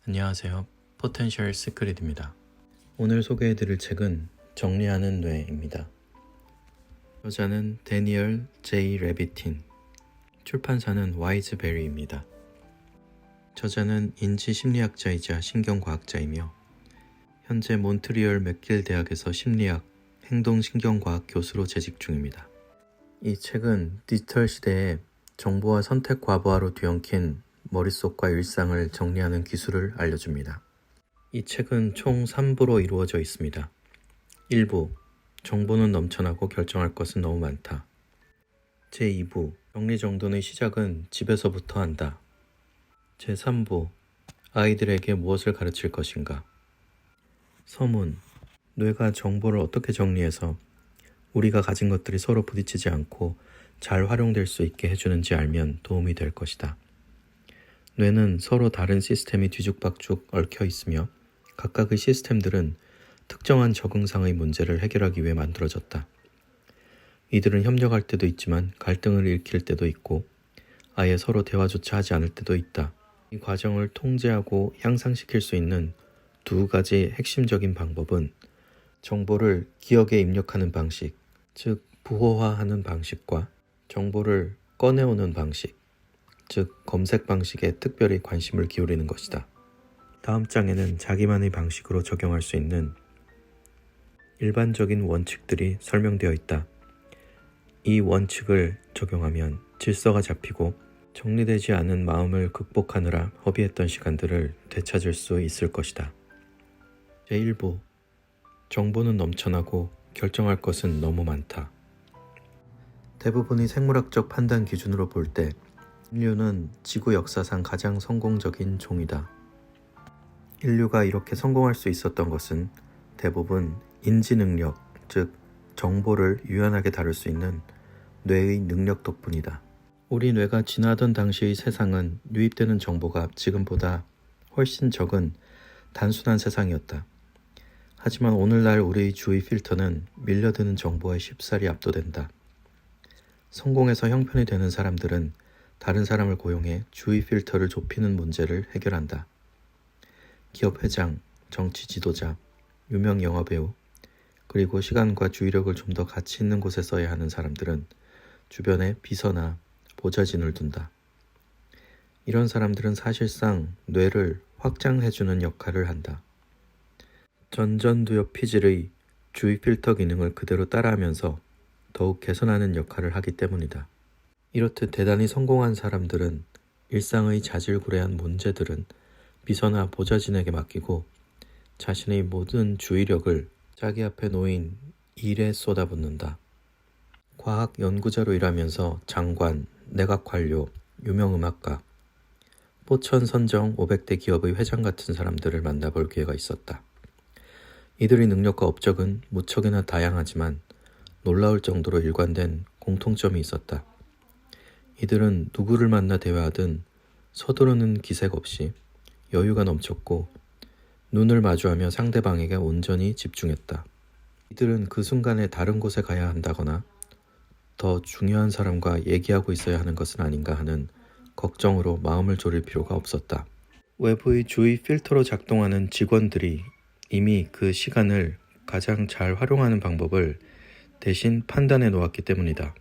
안녕하세요. 포텐셜 시크릿입니다. 오늘 소개해드릴 책은 정리하는 뇌입니다. 저자는 데니얼 J. 레비틴, 출판사는 와이즈베리입니다. 저자는 인지심리학자이자 신경과학자이며 현재 몬트리올 맥길 대학에서 심리학, 행동신경과학 교수로 재직 중입니다. 이 책은 디지털 시대에 정보와 선택 과부하로 뒤엉킨 머릿속과 일상을 정리하는 기술을 알려줍니다. 이 책은 총 3부로 이루어져 있습니다. 1부, 정보는 넘쳐나고 결정할 것은 너무 많다. 제2부, 정리정돈의 시작은 집에서부터 한다. 제3부, 아이들에게 무엇을 가르칠 것인가. 서문, 뇌가 정보를 어떻게 정리해서 우리가 가진 것들이 서로 부딪히지 않고 잘 활용될 수 있게 해주는지 알면 도움이 될 것이다. 뇌는 서로 다른 시스템이 뒤죽박죽 얽혀 있으며 각각의 시스템들은 특정한 적응상의 문제를 해결하기 위해 만들어졌다. 이들은 협력할 때도 있지만 갈등을 일으킬 때도 있고 아예 서로 대화조차 하지 않을 때도 있다. 이 과정을 통제하고 향상시킬 수 있는 두 가지 핵심적인 방법은 정보를 기억에 입력하는 방식, 즉 부호화하는 방식과 정보를 꺼내오는 방식, 즉 검색 방식에 특별히 관심을 기울이는 것이다. 다음 장에는 자기만의 방식으로 적용할 수 있는 일반적인 원칙들이 설명되어 있다. 이 원칙을 적용하면 질서가 잡히고 정리되지 않은 마음을 극복하느라 허비했던 시간들을 되찾을 수 있을 것이다. 제1부, 정보는 넘쳐나고 결정할 것은 너무 많다. 대부분의 생물학적 판단 기준으로 볼 때 인류는 지구 역사상 가장 성공적인 종이다. 인류가 이렇게 성공할 수 있었던 것은 대부분 인지 능력, 즉 정보를 유연하게 다룰 수 있는 뇌의 능력 덕분이다. 우리 뇌가 진화하던 당시의 세상은 유입되는 정보가 지금보다 훨씬 적은 단순한 세상이었다. 하지만 오늘날 우리의 주의 필터는 밀려드는 정보에 쉽사리 압도된다. 성공해서 형편이 되는 사람들은 다른 사람을 고용해 주의 필터를 좁히는 문제를 해결한다. 기업 회장, 정치 지도자, 유명 영화배우, 그리고 시간과 주의력을 좀 더 가치 있는 곳에 써야 하는 사람들은 주변에 비서나 보좌진을 둔다. 이런 사람들은 사실상 뇌를 확장해주는 역할을 한다. 전전두엽 피질의 주의 필터 기능을 그대로 따라하면서 더욱 개선하는 역할을 하기 때문이다. 이렇듯 대단히 성공한 사람들은 일상의 자질구레한 문제들은 비서나 보좌진에게 맡기고 자신의 모든 주의력을 자기 앞에 놓인 일에 쏟아붓는다. 과학 연구자로 일하면서 장관, 내각관료, 유명 음악가, 포천 선정 500대 기업의 회장 같은 사람들을 만나볼 기회가 있었다. 이들의 능력과 업적은 무척이나 다양하지만 놀라울 정도로 일관된 공통점이 있었다. 이들은 누구를 만나 대화하든 서두르는 기색 없이 여유가 넘쳤고 눈을 마주하며 상대방에게 온전히 집중했다. 이들은 그 순간에 다른 곳에 가야 한다거나 더 중요한 사람과 얘기하고 있어야 하는 것은 아닌가 하는 걱정으로 마음을 졸일 필요가 없었다. 외부의 주의 필터로 작동하는 직원들이 이미 그 시간을 가장 잘 활용하는 방법을 대신 판단해 놓았기 때문이다.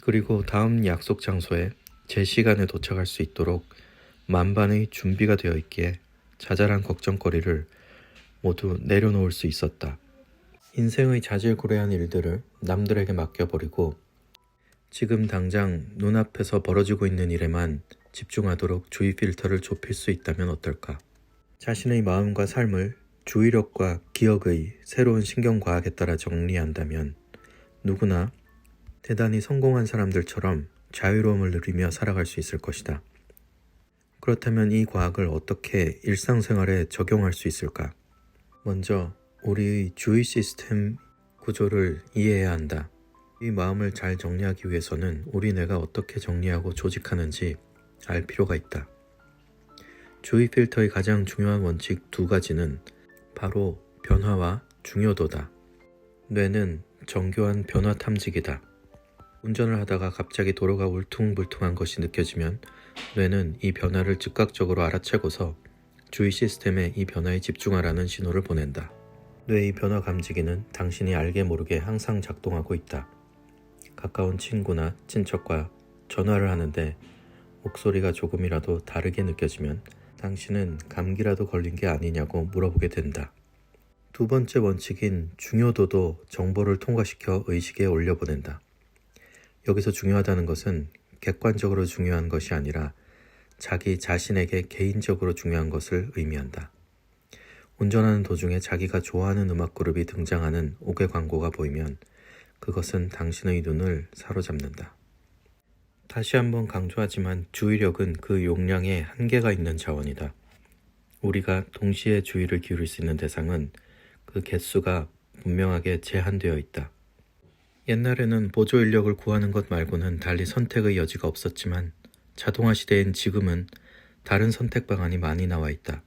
그리고 다음 약속 장소에 제 시간에 도착할 수 있도록 만반의 준비가 되어 있기에 자잘한 걱정거리를 모두 내려놓을 수 있었다. 인생의 자질구레한 일들을 남들에게 맡겨버리고 지금 당장 눈앞에서 벌어지고 있는 일에만 집중하도록 주의 필터를 좁힐 수 있다면 어떨까? 자신의 마음과 삶을 주의력과 기억의 새로운 신경과학에 따라 정리한다면 누구나 대단히 성공한 사람들처럼 자유로움을 누리며 살아갈 수 있을 것이다. 그렇다면 이 과학을 어떻게 일상생활에 적용할 수 있을까? 먼저 우리의 주의 시스템 구조를 이해해야 한다. 이 마음을 잘 정리하기 위해서는 우리 뇌가 어떻게 정리하고 조직하는지 알 필요가 있다. 주의 필터의 가장 중요한 원칙 두 가지는 바로 변화와 중요도다. 뇌는 정교한 변화 탐지기다. 운전을 하다가 갑자기 도로가 울퉁불퉁한 것이 느껴지면 뇌는 이 변화를 즉각적으로 알아채고서 주의 시스템에 이 변화에 집중하라는 신호를 보낸다. 뇌의 변화 감지기는 당신이 알게 모르게 항상 작동하고 있다. 가까운 친구나 친척과 전화를 하는데 목소리가 조금이라도 다르게 느껴지면 당신은 감기라도 걸린 게 아니냐고 물어보게 된다. 두 번째 원칙인 중요도도 정보를 통과시켜 의식에 올려보낸다. 여기서 중요하다는 것은 객관적으로 중요한 것이 아니라 자기 자신에게 개인적으로 중요한 것을 의미한다. 운전하는 도중에 자기가 좋아하는 음악 그룹이 등장하는 옥외 광고가 보이면 그것은 당신의 눈을 사로잡는다. 다시 한번 강조하지만 주의력은 그 용량에 한계가 있는 자원이다. 우리가 동시에 주의를 기울일 수 있는 대상은 그 개수가 분명하게 제한되어 있다. 옛날에는 보조 인력을 구하는 것 말고는 달리 선택의 여지가 없었지만 자동화 시대인 지금은 다른 선택 방안이 많이 나와 있다.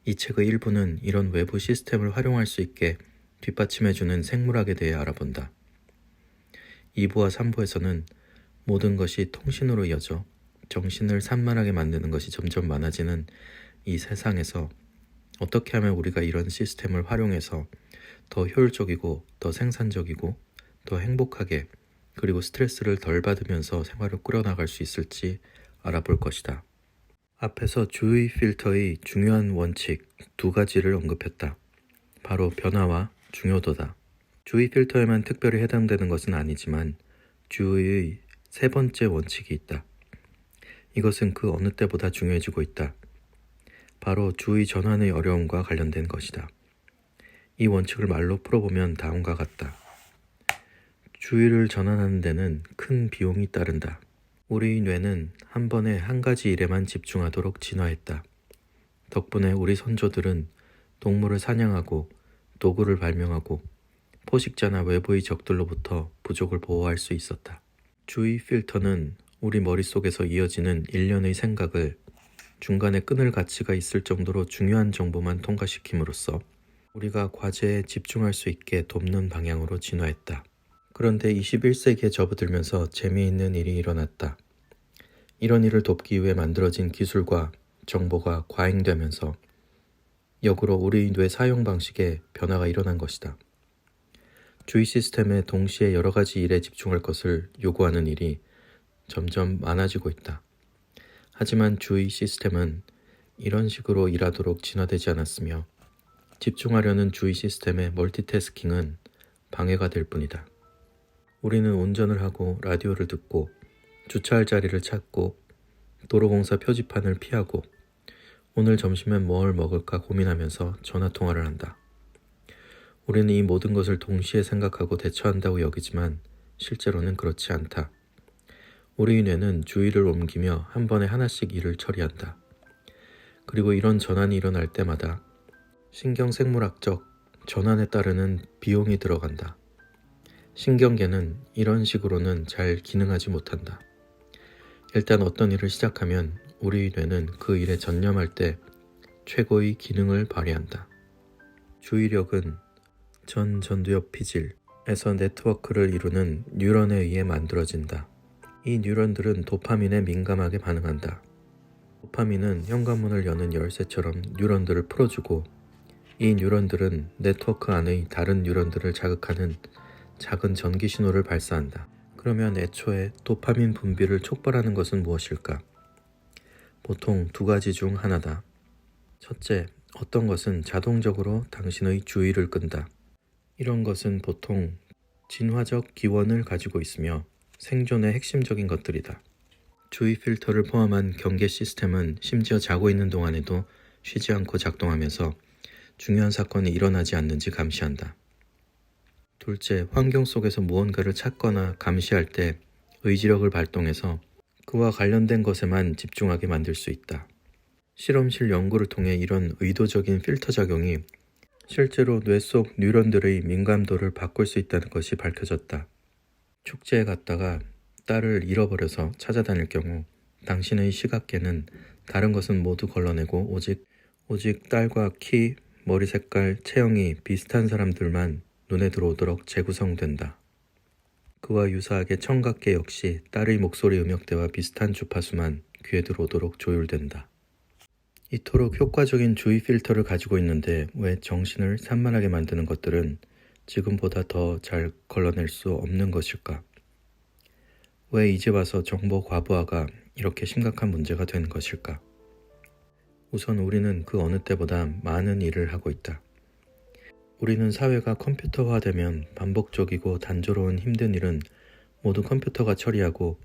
이 책의 일부는 이런 외부 시스템을 활용할 수 있게 뒷받침해주는 생물학에 대해 알아본다. 2부와 3부에서는 모든 것이 통신으로 이어져 정신을 산만하게 만드는 것이 점점 많아지는 이 세상에서 어떻게 하면 우리가 이런 시스템을 활용해서 더 효율적이고 더 생산적이고 더 행복하게 그리고 스트레스를 덜 받으면서 생활을 꾸려나갈 수 있을지 알아볼 것이다. 앞에서 주의 필터의 중요한 원칙 두 가지를 언급했다. 바로 변화와 중요도다. 주의 필터에만 특별히 해당되는 것은 아니지만 주의의 세 번째 원칙이 있다. 이것은 그 어느 때보다 중요해지고 있다. 바로 주의 전환의 어려움과 관련된 것이다. 이 원칙을 말로 풀어보면 다음과 같다. 주의를 전환하는 데는 큰 비용이 따른다. 우리 뇌는 한 번에 한 가지 일에만 집중하도록 진화했다. 덕분에 우리 선조들은 동물을 사냥하고 도구를 발명하고 포식자나 외부의 적들로부터 부족을 보호할 수 있었다. 주의 필터는 우리 머릿속에서 이어지는 일련의 생각을 중간에 끊을 가치가 있을 정도로 중요한 정보만 통과시킴으로써 우리가 과제에 집중할 수 있게 돕는 방향으로 진화했다. 그런데 21세기에 접어들면서 재미있는 일이 일어났다. 이런 일을 돕기 위해 만들어진 기술과 정보가 과잉되면서 역으로 우리 뇌 사용 방식에 변화가 일어난 것이다. 주의 시스템에 동시에 여러 가지 일에 집중할 것을 요구하는 일이 점점 많아지고 있다. 하지만 주의 시스템은 이런 식으로 일하도록 진화되지 않았으며 집중하려는 주의 시스템의 멀티태스킹은 방해가 될 뿐이다. 우리는 운전을 하고 라디오를 듣고 주차할 자리를 찾고 도로공사 표지판을 피하고 오늘 점심엔 뭘 먹을까 고민하면서 전화통화를 한다. 우리는 이 모든 것을 동시에 생각하고 대처한다고 여기지만 실제로는 그렇지 않다. 우리 뇌는 주의를 옮기며 한 번에 하나씩 일을 처리한다. 그리고 이런 전환이 일어날 때마다 신경생물학적 전환에 따르는 비용이 들어간다. 신경계는 이런 식으로는 잘 기능하지 못한다. 일단 어떤 일을 시작하면 우리 뇌는 그 일에 전념할 때 최고의 기능을 발휘한다. 주의력은 전두엽 피질에서 네트워크를 이루는 뉴런에 의해 만들어진다. 이 뉴런들은 도파민에 민감하게 반응한다. 도파민은 현관문을 여는 열쇠처럼 뉴런들을 풀어주고 이 뉴런들은 네트워크 안의 다른 뉴런들을 자극하는 작은 전기 신호를 발사한다. 그러면 애초에 도파민 분비를 촉발하는 것은 무엇일까? 보통 두 가지 중 하나다. 첫째, 어떤 것은 자동적으로 당신의 주의를 끈다. 이런 것은 보통 진화적 기원을 가지고 있으며 생존의 핵심적인 것들이다. 주의 필터를 포함한 경계 시스템은 심지어 자고 있는 동안에도 쉬지 않고 작동하면서 중요한 사건이 일어나지 않는지 감시한다. 둘째, 환경 속에서 무언가를 찾거나 감시할 때 의지력을 발동해서 그와 관련된 것에만 집중하게 만들 수 있다. 실험실 연구를 통해 이런 의도적인 필터 작용이 실제로 뇌 속 뉴런들의 민감도를 바꿀 수 있다는 것이 밝혀졌다. 축제에 갔다가 딸을 잃어버려서 찾아다닐 경우 당신의 시각계는 다른 것은 모두 걸러내고 오직 딸과 키, 머리 색깔, 체형이 비슷한 사람들만 눈에 들어오도록 재구성된다. 그와 유사하게 청각계 역시 딸의 목소리 음역대와 비슷한 주파수만 귀에 들어오도록 조율된다. 이토록 효과적인 주의 필터를 가지고 있는데 왜 정신을 산만하게 만드는 것들은 지금보다 더 잘 걸러낼 수 없는 것일까? 왜 이제 와서 정보 과부하가 이렇게 심각한 문제가 된 것일까? 우선 우리는 그 어느 때보다 많은 일을 하고 있다. 우리는 사회가 컴퓨터화되면 반복적이고 단조로운 힘든 일은 모두 컴퓨터가 처리하고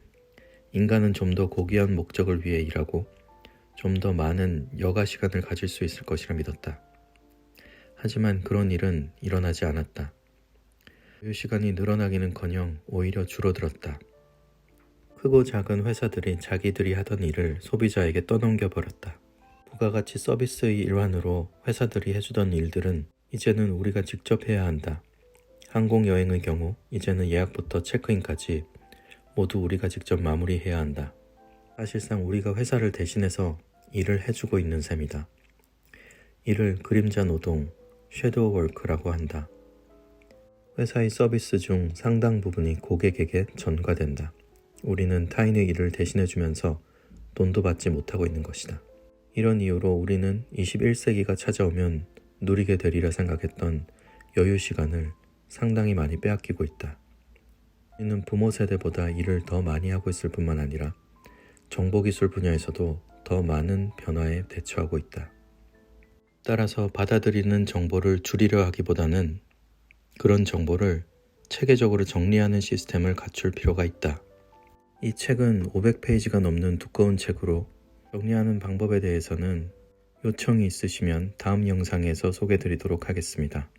인간은 좀 더 고귀한 목적을 위해 일하고 좀 더 많은 여가 시간을 가질 수 있을 것이라 믿었다. 하지만 그런 일은 일어나지 않았다. 소요 시간이 늘어나기는커녕 오히려 줄어들었다. 크고 작은 회사들이 자기들이 하던 일을 소비자에게 떠넘겨 버렸다. 부가가치 서비스의 일환으로 회사들이 해주던 일들은 이제는 우리가 직접 해야 한다. 항공여행의 경우 이제는 예약부터 체크인까지 모두 우리가 직접 마무리해야 한다. 사실상 우리가 회사를 대신해서 일을 해주고 있는 셈이다. 이를 그림자 노동, 섀도우 워크라고 한다. 회사의 서비스 중 상당 부분이 고객에게 전가된다. 우리는 타인의 일을 대신해주면서 돈도 받지 못하고 있는 것이다. 이런 이유로 우리는 21세기가 찾아오면 누리게 되리라 생각했던 여유 시간을 상당히 많이 빼앗기고 있다. 우리는 부모 세대보다 일을 더 많이 하고 있을 뿐만 아니라 정보기술 분야에서도 더 많은 변화에 대처하고 있다. 따라서 받아들이는 정보를 줄이려 하기보다는 그런 정보를 체계적으로 정리하는 시스템을 갖출 필요가 있다. 이 책은 500페이지가 넘는 두꺼운 책으로 정리하는 방법에 대해서는 요청이 있으시면 다음 영상에서 소개드리도록 하겠습니다.